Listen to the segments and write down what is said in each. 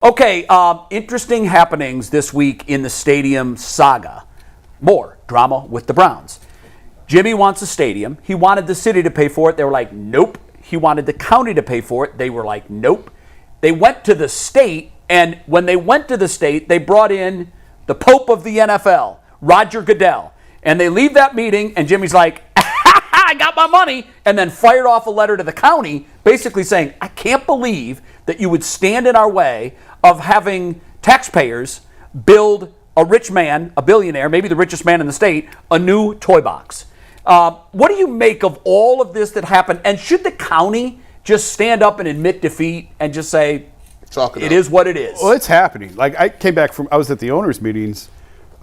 Okay, interesting happenings this week in the stadium saga. More drama with the Browns. Jimmy wants a stadium. He wanted the city to pay for it. They were like, nope. He wanted the county to pay for it. They were like, nope. They went to the state, and when they went to the state, they brought in the Pope of the NFL, Roger Goodell. And they leave that meeting, and Jimmy's like, I got my money, and then fired off a letter to the county basically saying, I can't believe that you would stand in our way of having taxpayers build a rich man, a billionaire, maybe the richest man in the state, a new toy box. What do you make of all of this that happened? And should the county just stand up and admit defeat and just say, it is what it is? Well, it's happening. Like, I was at the owners' meetings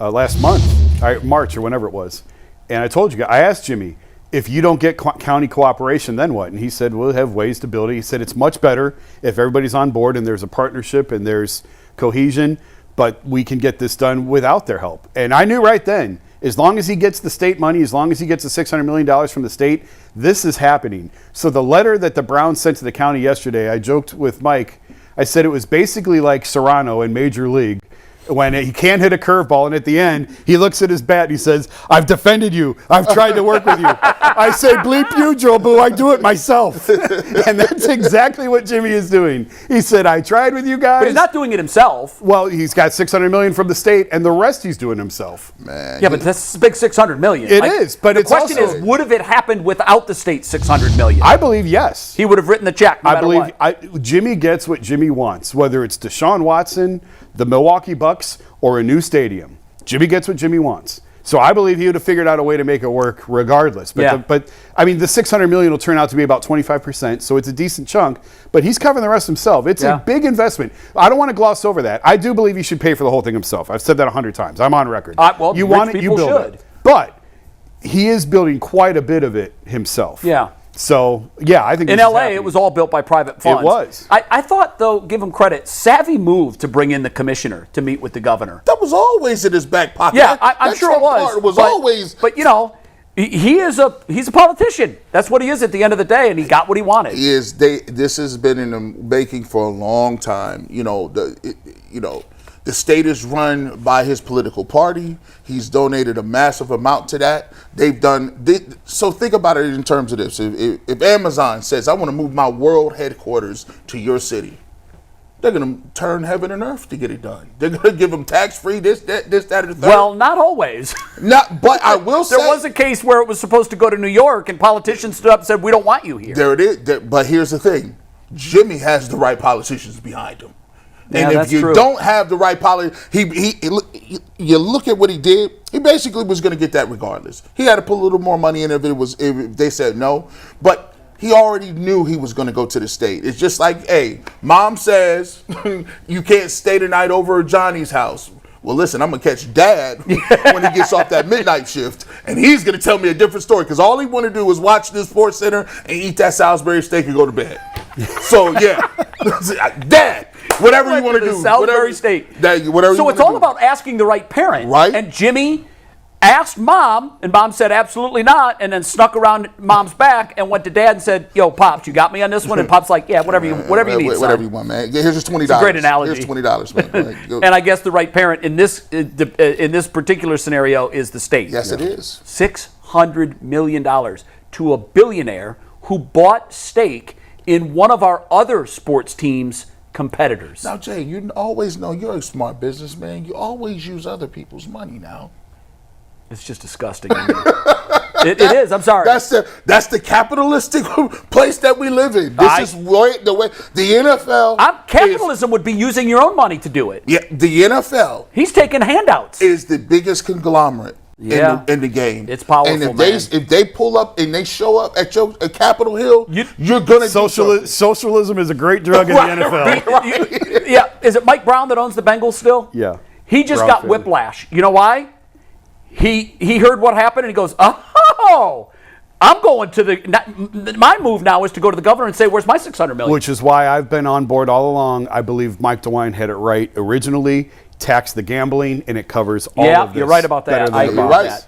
last month, March or whenever it was, and I told you, I asked Jimmy, if you don't get county cooperation, then what? And he said, we'll have ways to build it. He said, it's much better if everybody's on board and there's a partnership and there's cohesion, but we can get this done without their help. And I knew right then, as long as he gets the state money, as long as he gets the $600 million from the state, this is happening. So the letter that the Browns sent to the county yesterday, I joked with Mike, I said it was basically like Serrano in Major League, when he can't hit a curveball, and at the end, he looks at his bat and he says, I've defended you. I've tried to work with you. I say, bleep you, Joe Boo. I do it myself. And that's exactly what Jimmy is doing. He said, I tried with you guys. But he's not doing it himself. Well, he's got $600 million from the state, and the rest he's doing himself. Man, yeah, but that's a big $600 million. It is, but it's also... The question is, would have it happened without the state's $600 million? I believe yes. He would have written the check no matter what. Jimmy gets what Jimmy wants, whether it's Deshaun Watson, the Milwaukee Bucks, or a new stadium. Jimmy gets what Jimmy wants. So I believe he would have figured out a way to make it work regardless. But, the $600 million will turn out to be about 25%, so it's a decent chunk. But he's covering the rest himself. It's a big investment. I don't want to gloss over that. I do believe he should pay for the whole thing himself. I've said that 100 times. I'm on record. You want it, you build it. But he is building quite a bit of it himself. Yeah. So, yeah, I think in LA, it was all built by private funds. It was. I thought, though, give him credit, savvy move to bring in the commissioner to meet with the governor. That was always in his back pocket. Yeah, I'm sure it was. But, you know, he's a politician. That's what he is at the end of the day, and he got what he wanted. He is. This has been in the making for a long time. The state is run by his political party. He's donated a massive amount to that. So think about it in terms of this. If Amazon says, I want to move my world headquarters to your city, they're going to turn heaven and earth to get it done. They're going to give them tax-free, that, and the third. Well, not always. But I will say. There was a case where it was supposed to go to New York, and politicians stood up and said, we don't want you here. There it is. But here's the thing. Jimmy has the right politicians behind him. And if you don't have the right policy, you look at what he did. He basically was going to get that regardless. He had to put a little more money in if they said no, but he already knew he was going to go to the state. It's just like, hey, mom says you can't stay the night over at Johnny's house. Well, listen, I'm going to catch Dad when he gets off that midnight shift, and he's going to tell me a different story because all he want to do is watch this Sports Center and eat that Salisbury steak and go to bed. So, yeah, Dad. Whatever you want to do. Salisbury steak. So it's all about asking the right parent. Right. And Jimmy asked Mom, and Mom said absolutely not, and then snuck around Mom's back and went to Dad and said, yo, Pops, you got me on this one? And Pop's like, yeah, whatever you need, whatever you want, man. Here's just $20. It's a great analogy. Here's $20, man. And I guess the right parent in this particular scenario is the state. Yes, it is. $600 million to a billionaire who bought stake in one of our other sports teams' competitors. Now, Jay, you always know you're a smart businessman. You always use other people's money now. It's just disgusting. It is. I'm sorry. That's the capitalistic place that we live in. This is the way the NFL. Capitalism would be using your own money to do it. Yeah, the NFL. He's taking handouts. Is the biggest conglomerate in the game. It's powerful, and if they pull up and they show up at Capitol Hill, you're gonna socialism is a great drug in the NFL. Yeah, is it Mike Brown that owns the Bengals still? Yeah. He just got whiplash. You know why? He heard what happened and he goes, oh, I'm going to my move now is to go to the governor and say, where's my $600 million? Which is why I've been on board all along. I believe Mike DeWine had it right originally. Tax the gambling, and it covers all of this. Yeah, you're right about that. You're right.